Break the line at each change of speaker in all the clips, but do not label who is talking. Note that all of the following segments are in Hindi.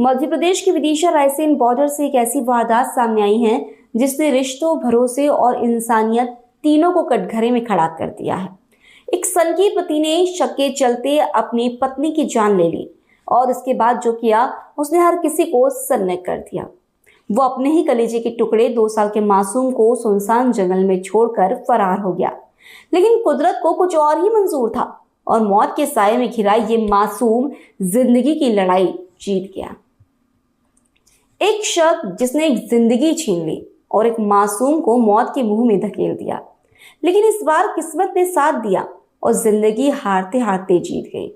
मध्य प्रदेश के विदिशा रायसेन बॉर्डर से एक ऐसी वारदात सामने आई है जिसने रिश्तों, भरोसे और इंसानियत तीनों को कटघरे में खड़ा कर दिया है। एक सनकी पति ने शक के चलते अपनी पत्नी की जान ले ली और इसके बाद जो किया उसने हर किसी को सन्न कर दिया। वो अपने ही कलेजे के टुकड़े 2 साल के मासूम को सुनसान जंगल में छोड़कर फरार हो गया। लेकिन कुदरत को कुछ और ही मंजूर था और मौत के साये में घिरा ये मासूम जिंदगी की लड़ाई जीत गया। एक शख्स जिसने एक जिंदगी छीन ली और एक मासूम को मौत के मुंह में धकेल दिया, लेकिन इस बार किस्मत ने साथ दिया और जिंदगी हारते हारते जीत गई।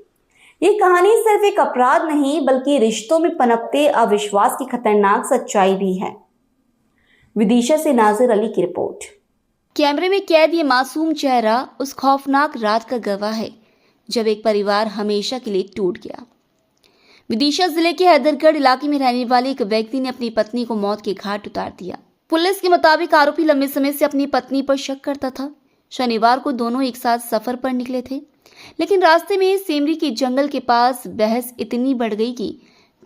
ये कहानी सिर्फ एक अपराध नहीं बल्कि रिश्तों में पनपते अविश्वास की खतरनाक सच्चाई भी है। विदिशा से नाजिर अली की रिपोर्ट। कैमरे में कैद ये मासूम चेहरा उस खौफनाक रात का गवाह है जब एक परिवार हमेशा के लिए टूट गया। विदिशा जिले के हैदरगढ़ इलाके में रहने वाले एक व्यक्ति ने अपनी पत्नी को मौत के घाट उतार दिया। पुलिस के मुताबिक आरोपी लंबे समय से अपनी पत्नी पर शक करता था। शनिवार को दोनों एक साथ सफर पर निकले थे, लेकिन रास्ते में सेमरी के जंगल के पास बहस इतनी बढ़ गई कि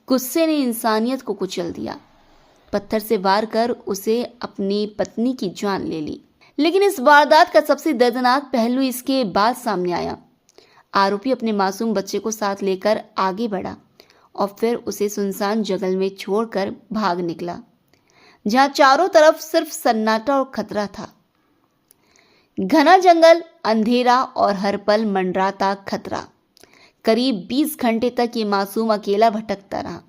गुस्से ने इंसानियत को कुचल दिया। पत्थर से वार कर उसे अपनी पत्नी की जान ले ली। लेकिन इस वारदात का सबसे दर्दनाक पहलू इसके बाद सामने आया। आरोपी अपने मासूम बच्चे को साथ लेकर आगे बढ़ा और फिर उसे सुनसान जंगल में छोड़कर भाग निकला, जहां चारों तरफ सिर्फ सन्नाटा और खतरा था। घना जंगल, अंधेरा और हर पल मंडराता खतरा। करीब 20 घंटे तक ये मासूम अकेला भटकता रहा,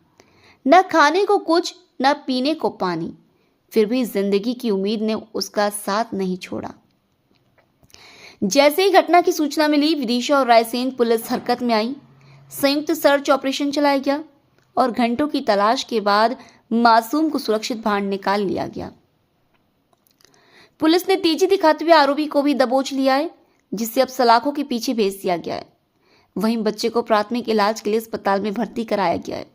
न खाने को कुछ, न पीने को पानी। फिर भी जिंदगी की उम्मीद ने उसका साथ नहीं छोड़ा। जैसे ही घटना की सूचना मिली, विदिशा और रायसेन पुलिस हरकत में आई। संयुक्त सर्च ऑपरेशन चलाया गया और घंटों की तलाश के बाद मासूम को सुरक्षित बाहर निकाल लिया गया। पुलिस ने तेजी दिखाते हुए आरोपी को भी दबोच लिया है, जिसे अब सलाखों के पीछे भेज दिया गया है। वहीं बच्चे को प्राथमिक इलाज के लिए अस्पताल में भर्ती कराया गया है,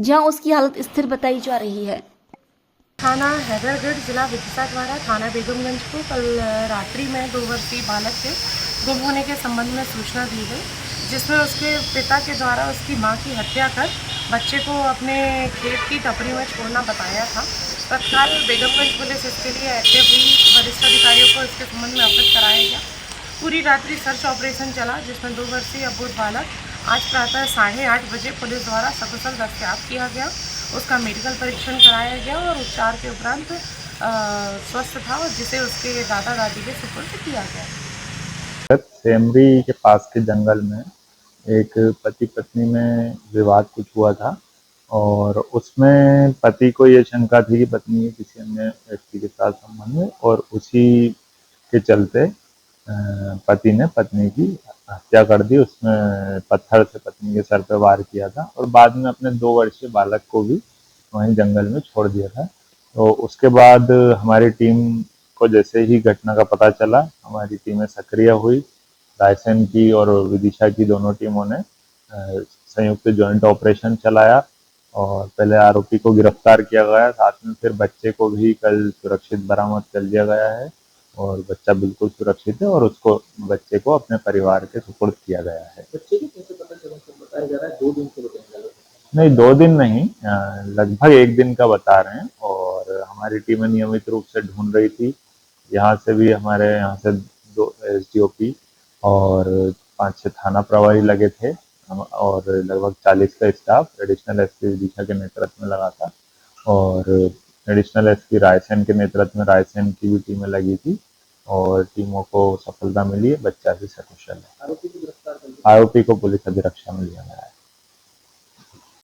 जहां उसकी हालत स्थिर बताई जा रही है।
थाना हैदरगढ़ जिला विदिशा द्वारा थाना बेगमगंज को कल रात्रि में 2 वर्षीय बालक के गुम होने के संबंध में सूचना दी गई, जिसमें उसके पिता के द्वारा उसकी मां की हत्या कर बच्चे को अपने खेत की टपरी में छोड़ना बताया था। तत्काल बेगमगंज पुलिस इसके लिए एक्टिव हुई। वरिष्ठ अधिकारियों को इसके संबंध में अवगत कराया गया। पूरी रात्रि सर्च ऑपरेशन चला, जिसमें 2 वर्षीय अबोध बालक आज प्रातः 8:30 बजे पुलिस द्वारा सकुशल दस्तयाब किया गया। उसका मेडिकल परीक्षण कराया गया और उपचार के उपरांत स्वस्थ था और जिसे उसके दादा दादी के सुपुर्द किया गया।
सेमरी के पास के जंगल में एक पति पत्नी में विवाद कुछ हुआ था और उसमें पति को ये शंका थी कि पत्नी किसी अन्य व्यक्ति के साथ संबंध है और उसी के चलते पति ने पत्नी की हत्या कर दी। उसमें पत्थर से पत्नी के सर पे वार किया था और बाद में अपने 2 वर्षीय बालक को भी वहीं जंगल में छोड़ दिया था। तो उसके बाद हमारी टीम को जैसे ही घटना का पता चला, हमारी टीमें सक्रिय हुई। रायसेन की और विदिशा की दोनों टीमों ने संयुक्त जॉइंट ऑपरेशन चलाया और पहले आरोपी को गिरफ्तार किया गया, साथ में फिर बच्चे को भी कल सुरक्षित बरामद कर लिया गया है और बच्चा बिल्कुल सुरक्षित है और उसको बच्चे को अपने परिवार के सुपुर्द किया गया है।
बच्चे की कैसे पता चला? बताया जा रहा है 2 दिन से बताया।
नहीं, 2 दिन नहीं, लगभग 1 दिन का बता रहे हैं और हमारी टीमें नियमित रूप से ढूंढ रही थी। यहाँ से भी हमारे यहाँ से 2 SDOP और 5-6 थाना प्रभारी लगे थे और लगभग 40 का स्टाफ एडिशनल SP विदिशा के नेतृत्व में लगा था और एडिशनल SP रायसेन के नेतृत्व में रायसेन की भी टीमें लगी थी और टीमों को सफलता मिली है। बच्चा भी सकुशल है।
आरोपी को गिरफ्तार कर लिया।
आरोपी को पुलिस अभिरक्षा में लिया गया है।